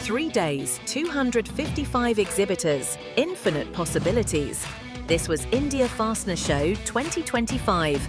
3 days, 255 exhibitors, infinite possibilities. This was India Fastener Show 2025.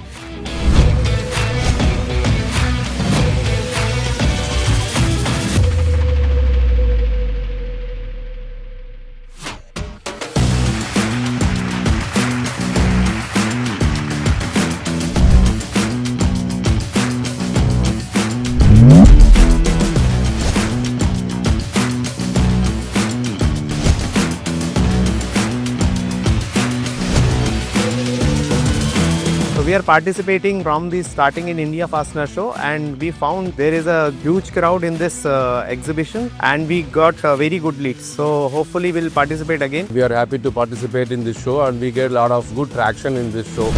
We are participating from the starting in India Fastener Show, and we found there is a huge crowd in this exhibition, and we got very good leads. So hopefully we'll participate again. We are happy to participate in this show, and we get a lot of good traction in this show.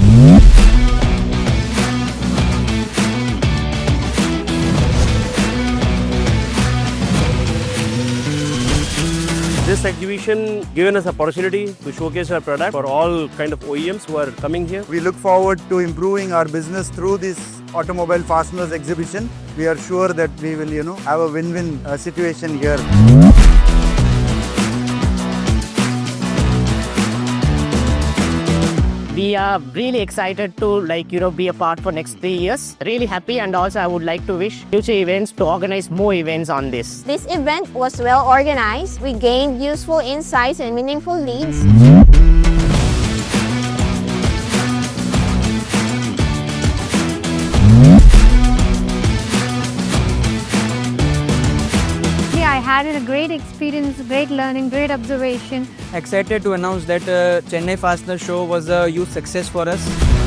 This exhibition given us opportunity to showcase our product for all kind of OEMs who are coming here. We look forward to improving our business through this automobile fasteners exhibition. We are sure that we will, have a win-win situation here. We are really excited to be a part for next 3 years. Really happy, and also I would like to wish future events to organize more events on this. This event was well organized. We gained useful insights and meaningful leads. I had a great experience, great learning, great observation. Excited to announce that Chennai Fastener Show was a huge success for us.